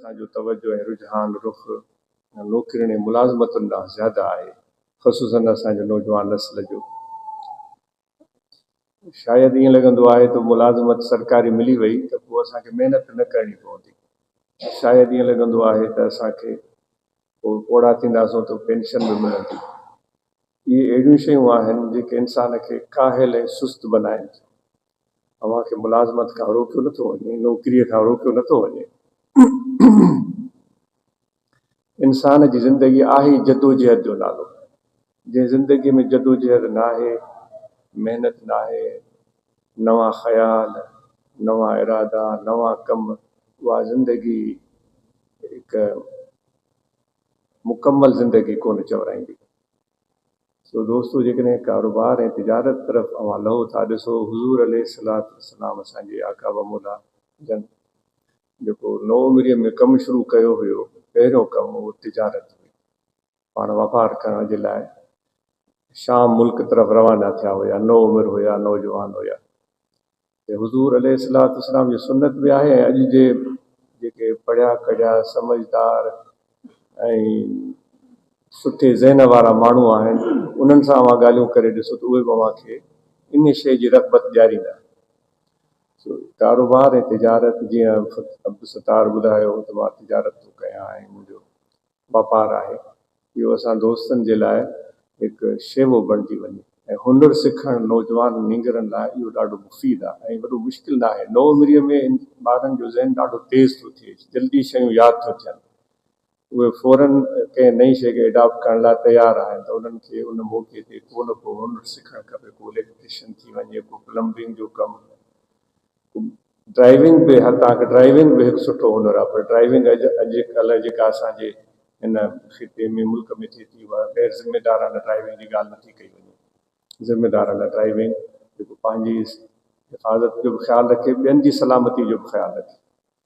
असांजो तवजो ऐं रुझान रुख नौकिरियुनि ऐं मुलाज़मतुनि ॾांहुं ज़्यादा आहे, ख़ुसूसन असांजो नौजवान नस्ल जो। शायदि ईअं लॻंदो आहे त मुलाज़मत सरकारी मिली वई त पोइ असांखे महिनत न करणी पवंदी। शायदि ईअं लॻंदो आहे त असांखे पोइ ओड़ा थींदासूं त पेंशन बि मिलंदी। इहे अहिड़ियूं शयूं आहिनि जेके इंसान खे काहिल ऐं सुस्त बनाइनि। अव्हांखे मुलाज़मत खां रोकियो नथो वञे, नौकिरीअ खां रोकियो नथो वञे। इंसान जी ज़िंदगी आहे जदोजहद जो नालो। जंहिं ज़िंदगीअ में जदोजहद न आहे, महिनत न आहे, नवां ख़्याल, नवां इरादा, नवां कम, उहा ज़िंदगी हिकु मुकमल ज़िंदगी कोन चवराईंदी। सो दोस्तो, जेकॾहिं कारोबार ऐं तिजारत तरफ़ अवां लहो था, ॾिसो हुज़ूर अलैहिस्सलातु वस्सलाम असांजे आका व मौला जन जेको नौ उमिरि में कमु शुरू कयो हुयो, पहिरियों कमु उहो तिजारत हुई। पाण वापारु करण जे लाइ शाम मुल्क तरफ़ रवाना थिया हुया, नौ उमिरि हुया, नौजवान हुया। हुज़ूर अलैहिस्सलातु वस्सलाम जी सुन्नत बि आहे। ऐं अॼु जे जेके पढ़िया कढ़िया समझदार ऐं सुठे ज़हन वारा माण्हू आहिनि, उन्हनि सां अवां ॻाल्हियूं करे ॾिसो त उहे बि अव्हांखे इन शइ जी रग़बत ॾियारींदा। कारोबार ऐं तिजारत, जीअं अब्दुल सत्तार ॿुधायो त मां तिजारत थो कयां ऐं मुंहिंजो वापारु आहे, इहो असां दोस्तनि जे लाइ हिकु शेवो बणिजी वञे। ऐं हुनरु सिखणु नौजवान नींगरनि लाइ इहो ॾाढो मुफ़ीद आहे ऐं वॾो मुश्किल न आहे। नौ उमिरि में ॿारनि जो ज़हन ॾाढो तेज़ थो थिए, जल्दी शयूं यादि थो थियनि। उहे फौरन कंहिं नई शइ खे एडॉप्ट करण लाइ तयारु आहिनि, त उन्हनि खे उन मौक़े ते को न को हुनरु सिखणु खपे। को इलेक्ट्रीशियन थी वञे, को प्लम्बिंग जो कमु, ड्राइविंग बि। हर तव्हांखे ड्राइविंग बि हिकु सुठो हुनरु आहे, पर ड्राइविंग अॼुकल्ह जेका असांजे हिन ख़िते में मुल्क में थिए थी, उहा ग़ैर ज़िमेदाराना ड्राइविंग जी ॻाल्हि नथी कई वञे। ज़िमेदाराना ड्राइविंग जेको पंहिंजी हिफ़ाज़त जो बि ख़्यालु रखे, ॿियनि जी सलामती जो बि ख़्यालु रखे,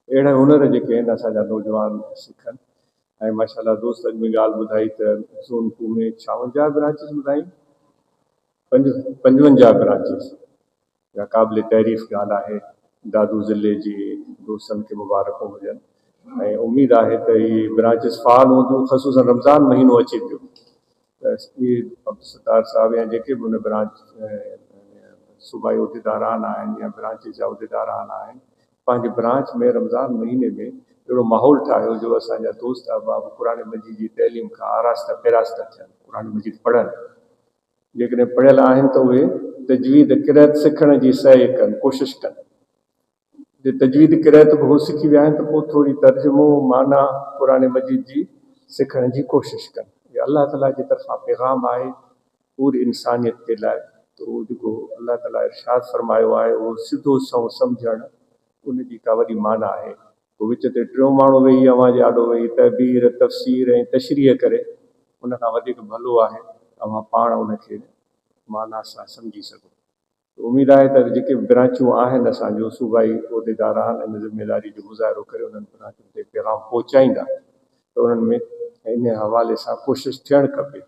अहिड़ा हुनर जेके आहिनि असांजा नौजवान सिखनि। ऐं माशाअल्लाह दोस्त अॻु में ॻाल्हि ॿुधाई त सोनपुर में 56 ब्रांचिस ॿुधाई, 55 ब्रांचिस, या क़ाबिल तारीफ़ ॻाल्हि आहे। दादू ज़िले जे दोस्तनि खे मुबारकूं हुजनि ऐं उमेदु आहे त इहे ब्रांचिस फ़ाल हूंदियूं, ख़ुसूसन रमज़ान महीनो अचे पियो त इहे अब्दुल सत्तार साहिब या जेके बि हुन ब्रांच सूबाई उहिदेदारान आहिनि या ब्रांचिस जा उहिदेदारान आहिनि, पंहिंजे ब्रांच में रमज़ान महीने में अहिड़ो माहौल ठाहियो जो असांजा दोस्त अहबाब क़ुरान मजीद जी तइलीम खां आरास्ता पैरास्ता थियनि, क़ुरान मजीद पढ़नि। जेकॾहिं पढ़ियल आहिनि त उहे तजवीद किरत सिखण जी सहि कनि, कोशिशि कनि। जे तजवीद किरत बि हू सिखी विया आहिनि त पोइ थोरी तर्जुमो माना क़ुरान मजीद जी सिखण जी कोशिशि कनि। इहा अलाह ताला जी तरफ़ां पैगाम आहे पूरी इंसानियत जे लाइ। त उहो जेको अलाह ताला इरशाद फरमायो आहे, उहो सिधो सओ सम्झणु, उन जी का वॾी माना आहे। पोइ विच ते टियों माण्हू वेही अव्हां जे आॾो वेही तहबीर, तफ़सीर ऐं तशरीह करे, उन खां वधीक भलो आहे अव्हां पाण उनखे माना सां सम्झी सघो। उमेदु आहे त जेके ब्रांचूं आहिनि असांजो सूबाई उहिदेदारान इन ज़िमेदारी जो मुज़ाहिरो करे उन्हनि ब्रांचुनि ते पैगाम पहुचाईंदा, त उन्हनि में इन हवाले सां कोशिशि थियणु खपे।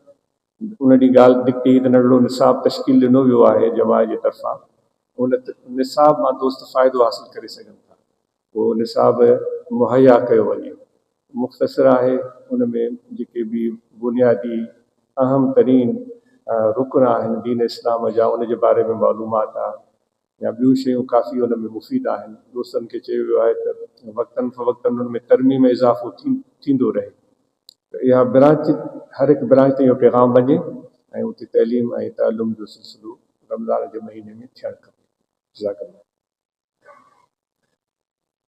उन ॾींहुं ॻाल्हि निकिती त नंढिड़ो निसाब तश्कील ॾिनो वियो आहे जमा जे तरफ़ां, उन निसाब मां दोस्त फ़ाइदो हासिलु करे सघनि था। उहो निसाब मुहैया कयो वञे, मुख़्तसिर आहे। उन में जेके बि बुनियादी अहम तरीन रुकन आहिनि दीन इस्लाम जा, उन जे बारे में मालूमात आहे या ॿियूं शयूं काफ़ी उन में मुफ़ीद आहिनि। दोस्तनि खे चयो वियो आहे त वक़्तनि फ़वक़्तनि उन में तरमीम में इज़ाफ़ो थींदो रहे। त इहा ब्रांच, हर हिकु ब्रांच ते इहो पैगाम वञे ऐं उते तइलीम ऐं तालुम जो सिलसिलो रमज़ान जे महीने में थियणु खपे। जज़ाकल्लाह।